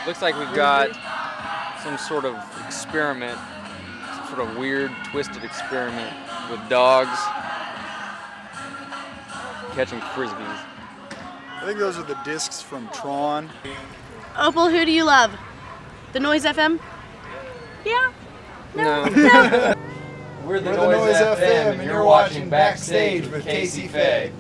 Looks like we've got some sort of experiment, some sort of weird, twisted experiment with dogs catching frisbees. I think those are the discs from Tron. Opal, who do you love? The Noise FM? Yeah? No. No. We're the Noise FM, and you're watching Backstage with Kacie, Faye.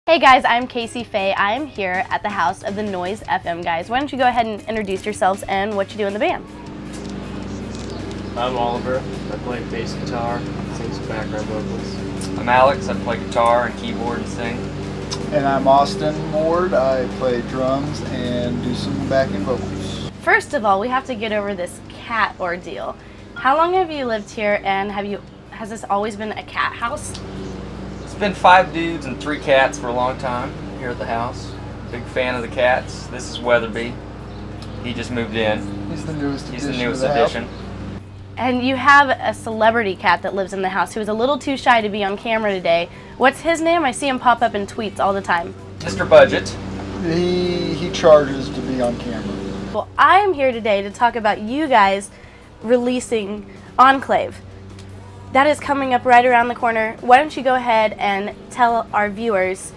Hey guys, I'm Kacie Faye. I'm here at the house of the Noise FM guys. Why don't you go ahead and introduce yourselves and what you do in the band? I'm Oliver. I play bass guitar, sing some background vocals. I'm Alex. I play guitar and keyboard and sing. And I'm Austin Ward. I play drums and do some backing vocals. First of all, we have to get over this cat ordeal. How long have you lived here, and has this always been a cat house? It's been 5 dudes and 3 cats for a long time here at the house. Big fan of the cats. This is Weatherby. He just moved in. He's the newest He's the addition newest to the house. addition. And you have a celebrity cat that lives in the house who is a little too shy to be on camera today. What's his name? I see him pop up in tweets all the time. Mr. Budget. He charges to be on camera. Well, I am here today to talk about you guys releasing Enclave. That is coming up right around the corner. Why don't you go ahead and tell our viewers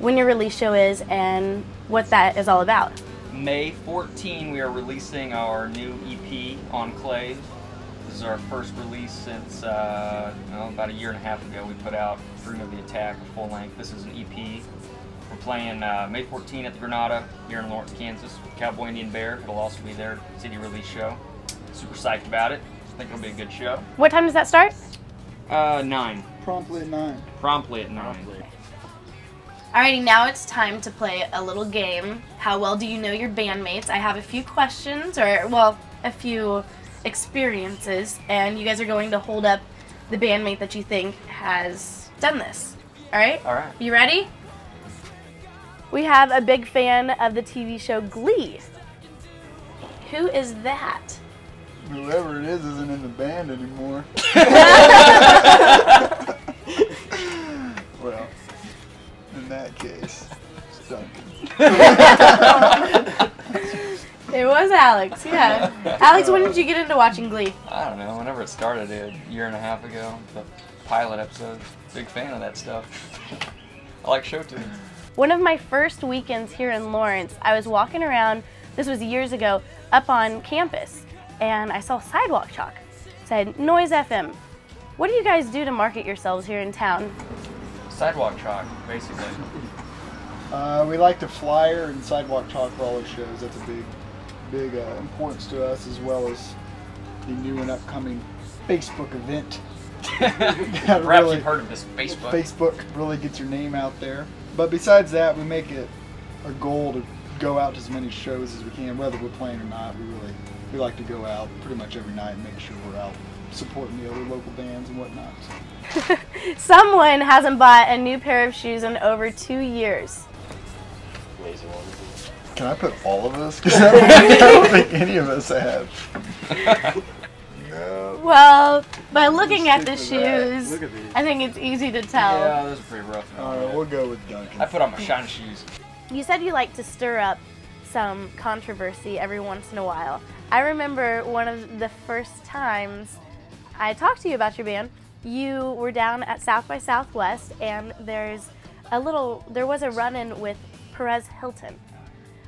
when your release show is and what that is all about. May 14, we are releasing our new EP, Enclave. This is our first release since about a year and a half ago. We put out Dream of the Attack, a full length. This is an EP. We're playing May 14 at the Granada here in Lawrence, Kansas with Cowboy Indian Bear. It'll also be their city release show. Super psyched about it. I think it'll be a good show. What time does that start? 9. Promptly at 9. Promptly at 9. Alrighty, now it's time to play a little game. How well do you know your bandmates? I have a few questions, or, well, a few experiences, and you guys are going to hold up the bandmate that you think has done this. Alright? Alright. You ready? We have a big fan of the TV show Glee. Who is that? Whoever it is isn't in the band anymore. Well, in that case, it's Duncan. It was Alex, yeah. Alex, when did you get into watching Glee? I don't know, whenever it started a year and a half ago, the pilot episode. Big fan of that stuff. I like show tunes. One of my first weekends here in Lawrence, I was walking around, this was years ago, up on campus, and I saw sidewalk chalk. It said, Noise FM. What do you guys do to market yourselves here in town? Sidewalk chalk, basically. We like to flyer and sidewalk chalk for all our shows. That's a big importance to us, as well as the new and upcoming Facebook event. Perhaps really, you've heard of this Facebook. Facebook really gets your name out there. But besides that, we make it a goal to go out to as many shows as we can, whether we're playing or not. We like to go out pretty much every night and make sure we're out supporting the other local bands and whatnot. So. Someone hasn't bought a new pair of shoes in over 2 years. Lazy one. Can I put all of us? Because I don't think any of us have. No. Well, by looking at the Stick with that. shoes, Look at these. I think it's easy to tell. Yeah, those are pretty rough. Alright, we'll go with Duncan. I put on my shiny shoes. You said you like to stir up some controversy every once in a while. I remember one of the first times I talked to you about your band, you were down at South by Southwest, and there was a run-in with Perez Hilton.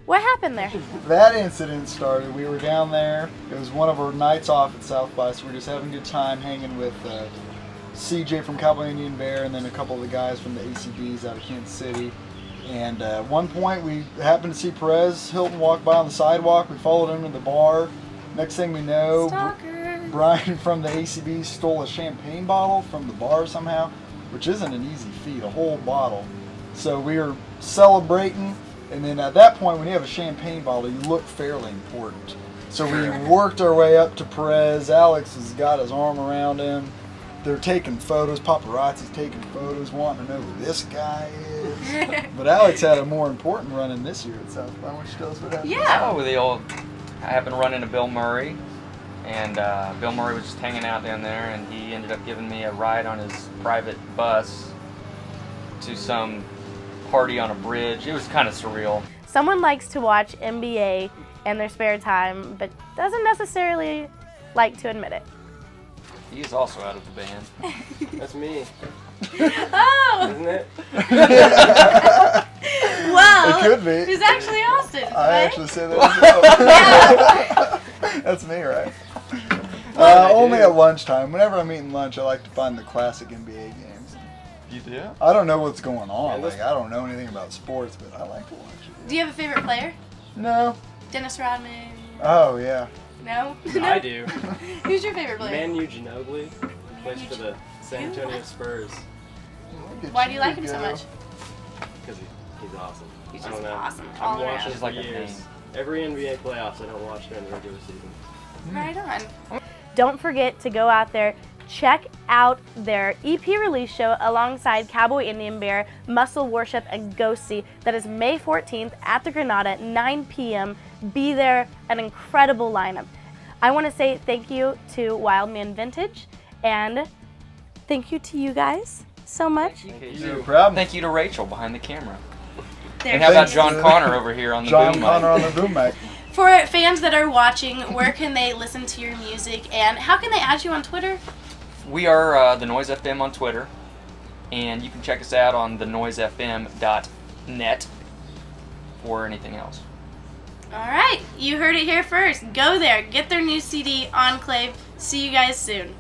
What happened there? That incident started, we were down there, it was one of our nights off at South by, so we were just having a good time hanging with CJ from Cowboy Indian Bear and then a couple of the guys from the ACBs out of Kansas City. And at one point we happened to see Perez Hilton walk by on the sidewalk, we followed him to the bar. Next thing we know, Brian from the ACBs stole a champagne bottle from the bar somehow, which isn't an easy feat, a whole bottle. So we were celebrating. And then at that point, when you have a champagne bottle, you look fairly important. So we worked our way up to Perez. Alex has got his arm around him. they're taking photos, paparazzi's taking photos, wanting to know who this guy is. But Alex had a more important run in this year at South by. Why don't you tell us what happened? Yeah. Oh, I happened to run into Bill Murray, and Bill Murray was just hanging out down there, and he ended up giving me a ride on his private bus to some party on a bridge. It was kind of surreal. Someone likes to watch NBA in their spare time, but doesn't necessarily like to admit it. He's also out of the band. That's me, Oh! isn't it? Well, It could be. who's actually Austin? I right? actually say that as well. That's me, right? Only at lunchtime. Whenever I'm eating lunch, I like to find the classic NBA games. You do? I don't know what's going on. Yeah, Like, I don't know anything about sports, but I like to watch it. Do you have a favorite player? No. Dennis Rodman? Oh, yeah. No? I do. Who's your favorite player? Manu Ginobili plays for the San Antonio Spurs Why do you like him so much? because he's awesome. He's I just don't know. awesome I've all watched around. him He's for like a years. name. Every NBA playoffs, I don't watch during the regular season. Right on. Don't forget to go out there, check out their EP release show alongside Cowboy Indian Bear, Muscle Worship, and Ghosty. That is May 14th at the Granada at 9 p.m. Be there, an incredible lineup. I want to say thank you to Wildman Vintage, and thank you to you guys so much. No problem. Thank you to Rachel behind the camera. There. And how about Thanks John to Connor over here on the John boom Connor mic? on the boom mic. For fans that are watching, where can they listen to your music, and how can they add you on Twitter? We are The Noise FM on Twitter, and you can check us out on thenoisefm.net or anything else. All right, you heard it here first. Go there, get their new CD, Enclave. See you guys soon.